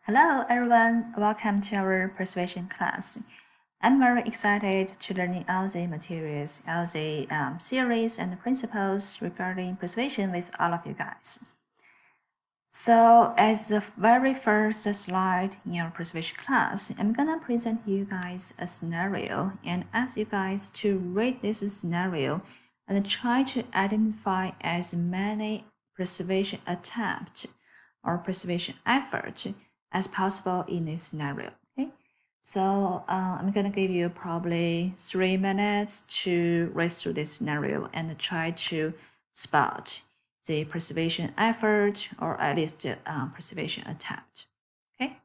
Hello everyone, welcome to our persuasion class. I'm very excited to learning all the materials, all the theories and principles regarding persuasion with all of you guys. So as the very first slide in our persuasion class, I'm gonna present you guys a scenario and ask you guys to read this scenario and try to identify as many persuasion attempts or persuasion effort as possible in this scenario. Okay, so I'm gonna give you probably 3 minutes to read through this scenario and try to spot the persuasion effort or at least the persuasion attempt. Okay,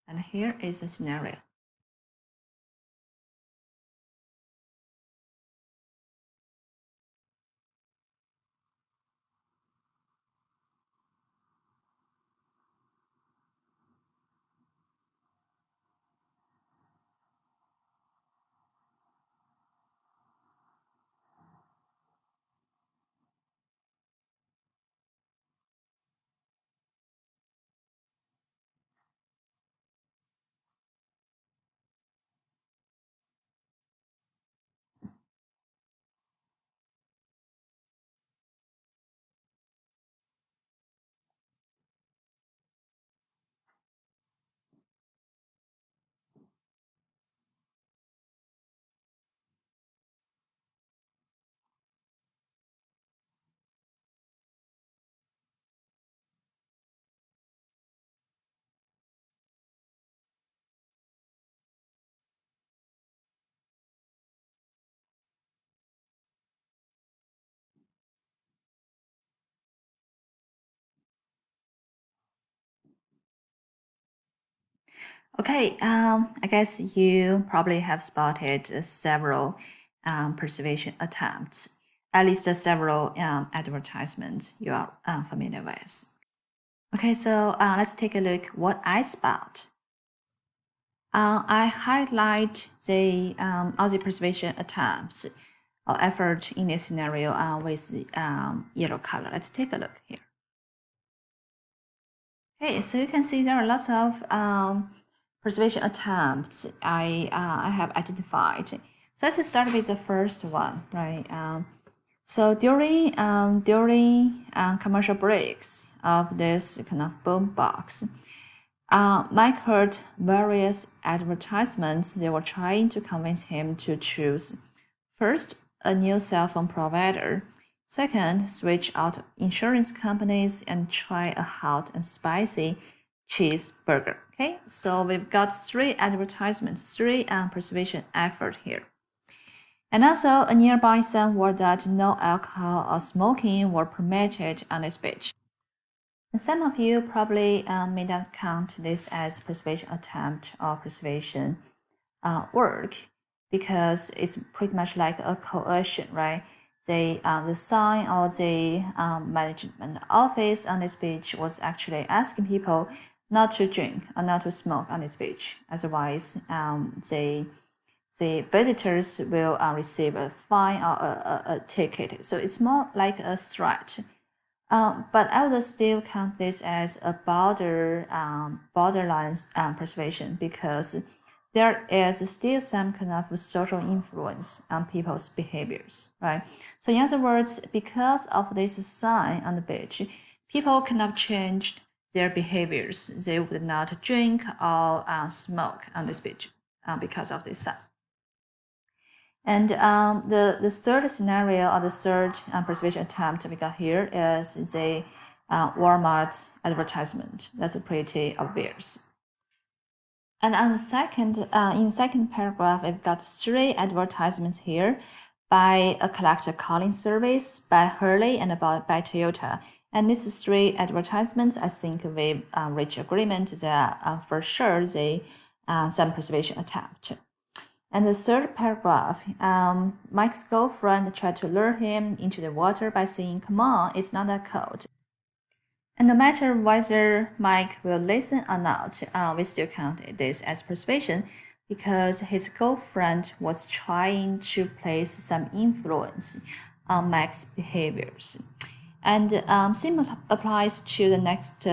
and here is the scenario. Okay, I guess you probably have spotted several persuasion attempts, at least several advertisements you are familiar with. Okay, so let's take a look what I spot. I highlight the all the persuasion attempts or effort in this scenario with yellow color. Let's take a look here. Okay, so you can see there are lots of persuasion attempts I have identified. So let's start with the first one, right? So during commercial breaks of this kind of boom box, Mike heard various advertisements. They were trying to convince him to choose first a new cell phone provider, second switch out insurance companies and try a hot and spicy cheeseburger. Okay, so we've got 3 advertisements, 3 persuasion effort here. And also a nearby sign word that no alcohol or smoking were permitted on this beach. And some of you probably may not count this as persuasion attempt or persuasion work because it's pretty much like a coercion, right? The sign or the management office on this beach was actually asking people not to drink or not to smoke on this beach. Otherwise, the visitors will receive a fine or a ticket. So it's more like a threat. But I would still count this as a borderline persuasion because there is still some kind of social influence on people's behaviors, right? So in other words, because of this sign on the beach, people cannot change their behaviors. They would not drink or smoke on this beach because of this sign. And the third scenario or the third persuasion attempt we got here is the Walmart advertisement. That's pretty obvious. And on the second, in the second paragraph, we've got 3 advertisements here by a collector calling service, by Hurley, and by Toyota. And these 3 advertisements, I think we reach agreement that for sure they some persuasion attempt. And the third paragraph, Mike's girlfriend tried to lure him into the water by saying, "Come on, it's not that cold." And no matter whether Mike will listen or not, we still count this as persuasion because his girlfriend was trying to place some influence on Mike's behaviors. And same applies to the next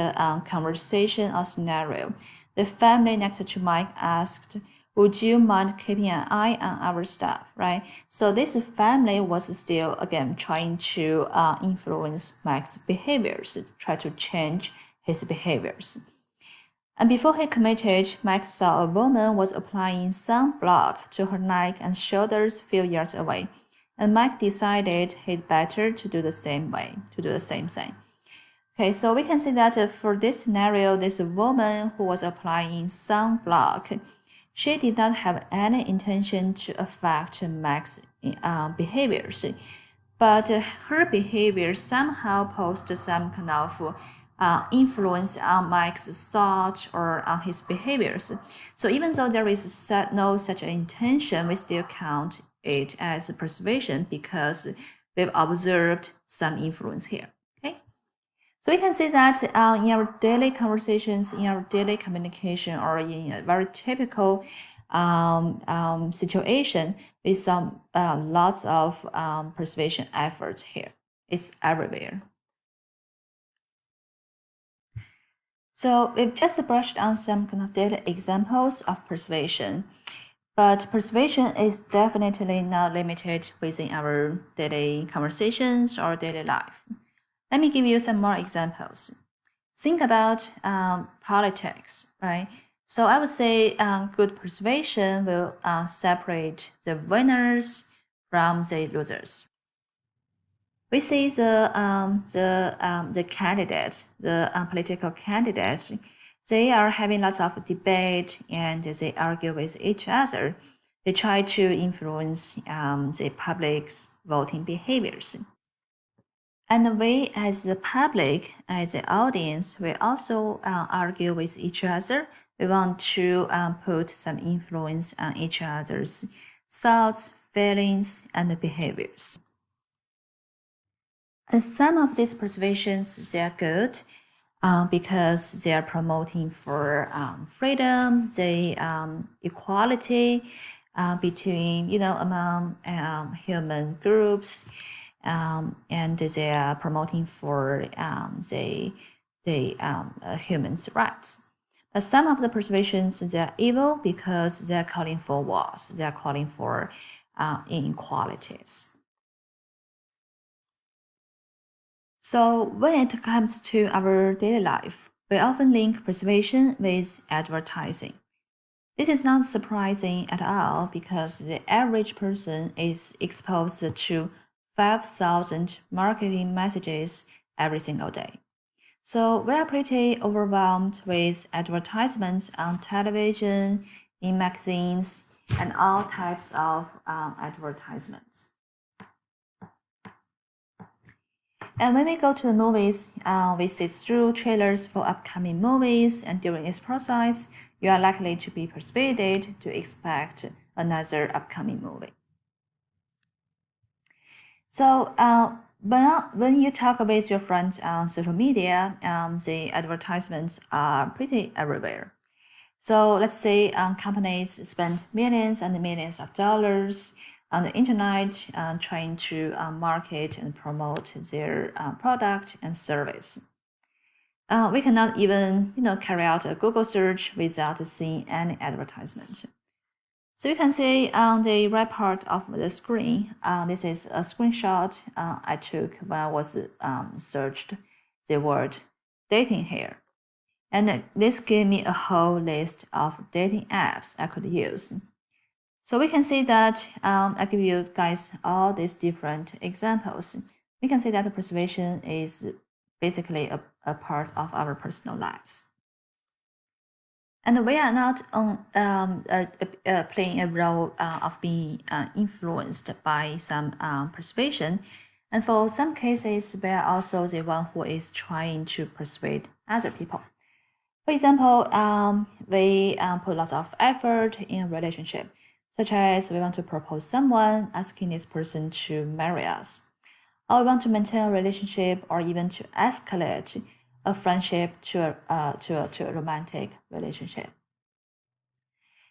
conversation or scenario. The family next to Mike asked, would you mind keeping an eye on our stuff, right? So this family was still, again, trying to influence Mike's behaviors, try to change his behaviors. And before he committed, Mike saw a woman was applying sunblock to her neck and shoulders a few yards away. And Mike decided he'd better to do the same thing. Okay, so we can see that for this scenario, this woman who was applying sunblock, she did not have any intention to affect Mike's behaviors, but her behavior somehow posed some kind of influence on Mike's thought or on his behaviors. So even though there is no such intention, we still count it as persuasion because we've observed some influence here. Okay, so we can see that in our daily conversations, in our daily communication, or in a very typical situation, with some lots of persuasion efforts here. It's everywhere. So we've just brushed on some kind of daily examples of persuasion, but persuasion is definitely not limited within our daily conversations or daily life. Let me give you some more examples. Think about politics, right? So I would say good persuasion will separate the winners from the losers. We see the candidates, the political candidates, they are having lots of debate and they argue with each other. They try to influence the public's voting behaviors. And we, as the public, as the audience, we also argue with each other. We want to put some influence on each other's thoughts, feelings, and behaviors. And some of these persuasions, they are good because they are promoting for freedom, the equality between, among human groups, and they are promoting for the humans' rights. But some of the persuasions, they are evil because they are calling for wars, they are calling for inequalities. So when it comes to our daily life, we often link persuasion with advertising. This is not surprising at all because the average person is exposed to 5,000 marketing messages every single day. So we are pretty overwhelmed with advertisements on television, in magazines, and all types of advertisements. And when we go to the movies, we sit through trailers for upcoming movies, and during this process, you are likely to be persuaded to expect another upcoming movie. So when you talk with your friends on social media, the advertisements are pretty everywhere. So let's say companies spend millions and millions of dollars on the internet trying to market and promote their product and service. We cannot even carry out a Google search without seeing any advertisement. So you can see on the right part of the screen, this is a screenshot I took when I was searched the word dating here. And this gave me a whole list of dating apps I could use. So we can see that I give you guys all these different examples. We can see that persuasion is basically a part of our personal lives. And we are not playing a role of being influenced by some persuasion. And for some cases, we are also the one who is trying to persuade other people. For example, we put lots of effort in a relationship, such as we want to propose someone, asking this person to marry us, or we want to maintain a relationship, or even to escalate a friendship to a romantic relationship.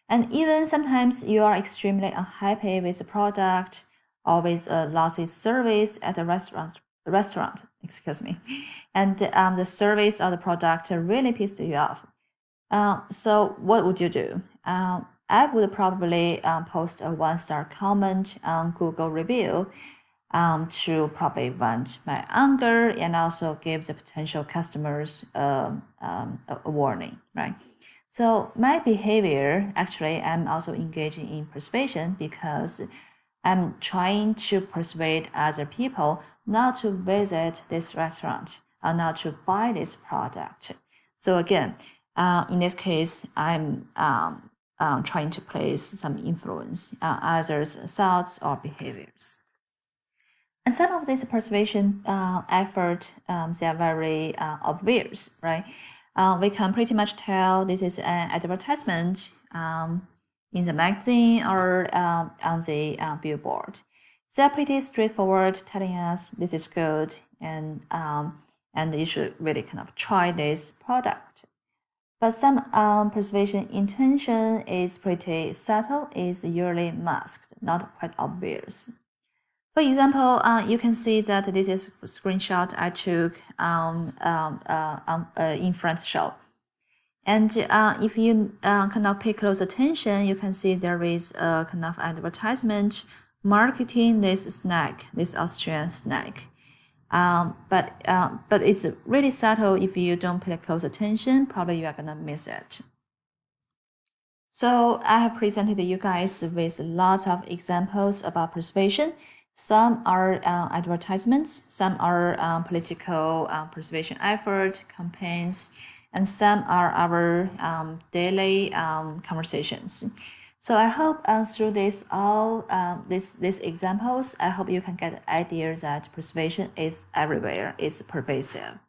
And even sometimes you are extremely unhappy with the product or with a lousy service at a restaurant restaurant, excuse me, and the service or the product really pissed you off. So what would you do? I would probably post a 1-star comment on Google review to probably vent my anger and also give the potential customers a warning, right? So my behavior, actually, I'm also engaging in persuasion because I'm trying to persuade other people not to visit this restaurant or not to buy this product. So again, in this case, I'm trying to place some influence on others' thoughts or behaviors. And some of these persuasion effort, they are very obvious, right? We can pretty much tell this is an advertisement in the magazine or on the billboard. They're pretty straightforward, telling us this is good and you should really kind of try this product. But some persuasion intention is pretty subtle, is usually masked, not quite obvious. For example, you can see that this is a screenshot I took in front show. And if you kind of pay close attention, you can see there is a kind of advertisement marketing this snack, this Austrian snack. But it's really subtle. If you don't pay close attention, probably you are gonna miss it. So I have presented you guys with lots of examples about persuasion. Some are advertisements, some are political persuasion effort, campaigns, and some are our daily conversations. So I hope through these these examples, I hope you can get the idea that persuasion is everywhere, is pervasive.